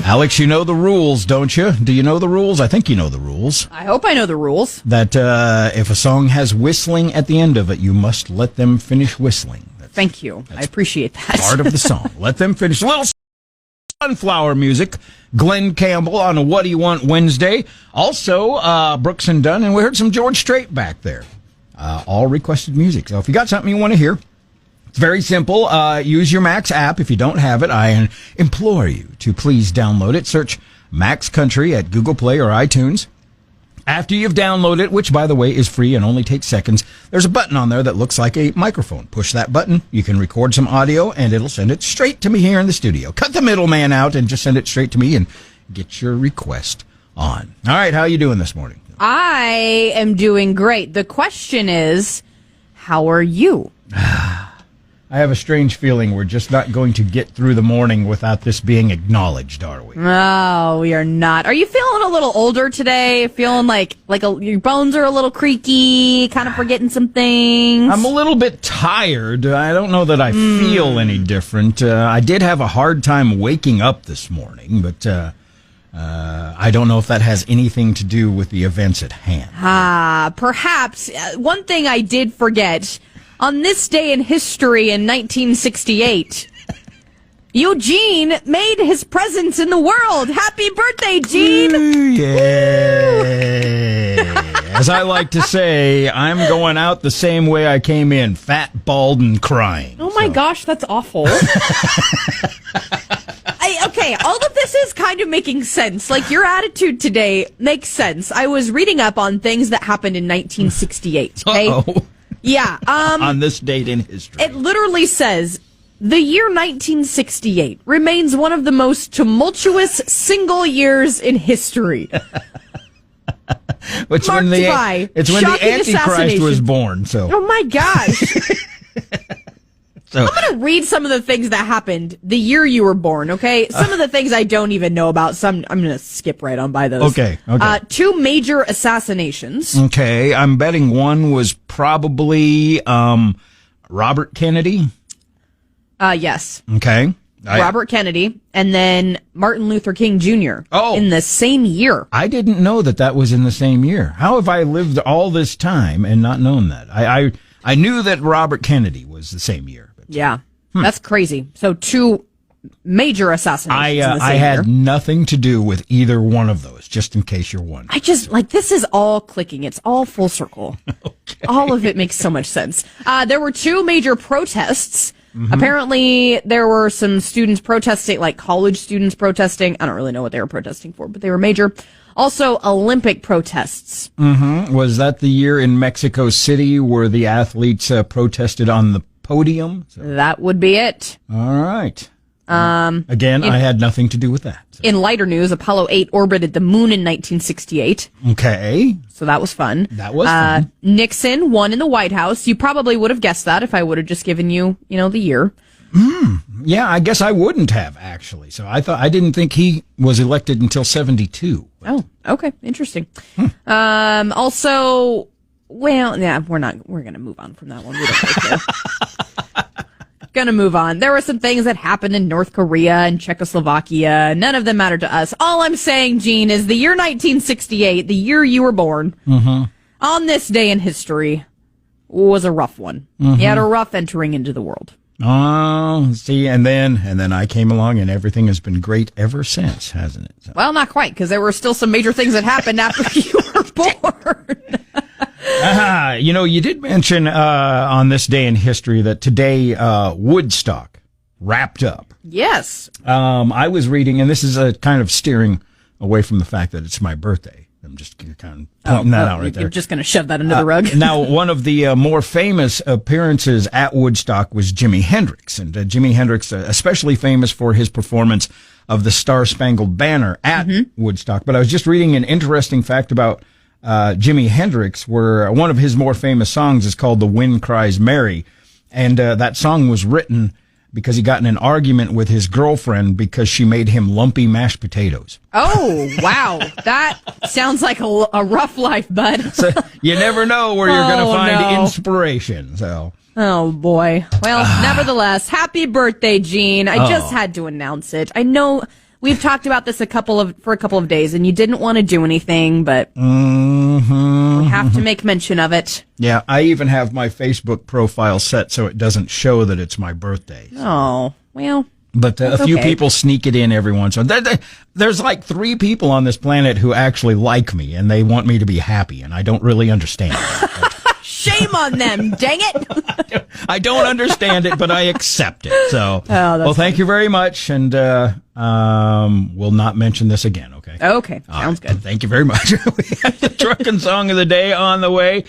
Alex, you know the rules, don't you? Do you know the rules? I think you know the rules. I hope I know the rules. That if a song has whistling at the end of it, you must let them finish whistling. Thank you. I appreciate that. Part of the song. Let them finish. A little sunflower music. Glenn Campbell on a What Do You Want Wednesday. Also, Brooks and Dunn, and we heard some George Strait back there. All requested music. So if you got something you want to hear, it's very simple. Use your Max app. If you don't have it, I implore you to please download it. Search Max Country at Google Play or iTunes. After you've downloaded it, which, by the way, is free and only takes seconds, there's a button on there that looks like a microphone. Push that button. You can record some audio, and it'll send it straight to me here in the studio. Cut the middleman out and just send it straight to me and get your request on. All right, how are you doing this morning? I am doing great. The question is, how are you? I have a strange feeling we're just not going to get through the morning without this being acknowledged, are we? No, we are not. Are you feeling a little older today? Feeling like your bones are a little creaky, kind of forgetting some things? I'm a little bit tired. I don't know that I feel any different. I did have a hard time waking up this morning, but I don't know if that has anything to do with the events at hand. Perhaps. One thing I did forget. On this day in history in 1968, Eugene made his presence in the world. Happy birthday, Gene! Yay! As I like to say, I'm going out the same way I came in, fat, bald, and crying. Oh my gosh, that's awful. Okay, all of this is kind of making sense. Like, your attitude today makes sense. I was reading up on things that happened in 1968, okay? Uh-oh. Yeah. On this date in history. It literally says, the year 1968 remains one of the most tumultuous single years in history. It's when the Antichrist was born. So. Oh my gosh. So, I'm going to read some of the things that happened the year you were born, okay? Some of the things I don't even know about. Some I'm going to skip right on by those. Okay. 2 major assassinations. Okay, I'm betting one was probably Robert Kennedy. Yes. Okay. Robert Kennedy, and then Martin Luther King Jr. in the same year. I didn't know that was in the same year. How have I lived all this time and not known that? I knew that Robert Kennedy was the same year. Yeah, that's crazy. So 2 major assassinations in the same I had year. nothing to do with either one of those, just in case you're wondering. I just, this is all clicking. It's all full circle. Okay. All of it makes so much sense. There were 2 major protests. Mm-hmm. Apparently, there were some students protesting, like college students protesting. I don't really know what they were protesting for, but they were major. Also, Olympic protests. Mm-hmm. Was that the year in Mexico City where the athletes protested on the podium? So. That would be it. All right. Again, I had nothing to do with that. So. In lighter news, Apollo 8 orbited the moon in 1968. Okay. So that was fun. That was fun. Nixon won in the White House. You probably would have guessed that if I would have just given you, the year. Yeah, I guess I wouldn't have, actually. So I didn't think he was elected until 72. Oh, okay. Interesting. Also, well, yeah, we're going to move on from that one. We don't really care. Gonna move on. There were some things that happened in North Korea and Czechoslovakia. None of them matter to us. All I'm saying, Gene, is the year 1968, the year you were born, on this day in history, was a rough one. You had a rough entering into the world. Oh, see, and then I came along, and everything has been great ever since, hasn't it? So. Well, not quite, because there were still some major things that happened after you were born. You did mention on this day in history that today Woodstock wrapped up. Yes. I was reading, and this is a kind of steering away from the fact that it's my birthday. I'm just kind of pointing that out right there. You're just going to shove that under the rug? Now, one of the more famous appearances at Woodstock was Jimi Hendrix. And Jimi Hendrix, especially famous for his performance of the Star-Spangled Banner at Woodstock. But I was just reading an interesting fact about Jimi Hendrix, where one of his more famous songs is called The Wind Cries Mary. And that song was written because he got in an argument with his girlfriend because she made him lumpy mashed potatoes. Oh, wow. That sounds like a rough life, bud. So you never know where you're going to find inspiration. So. Oh, boy. Well, nevertheless, happy birthday, Gene. I just had to announce it. I know we've talked about this for a couple of days, and you didn't want to do anything, but we have to make mention of it. Yeah, I even have my Facebook profile set so it doesn't show that it's my birthday. Oh, well. But a few okay. people sneak it in every once in a while. There's like 3 people on this planet who actually like me, and they want me to be happy, and I don't really understand that. Shame on them, dang it. I don't understand it, but I accept it. So, well, thank you very much, and we'll not mention this again, okay? Okay, sounds good. Thank you very much. We have the trucking song of the day on the way.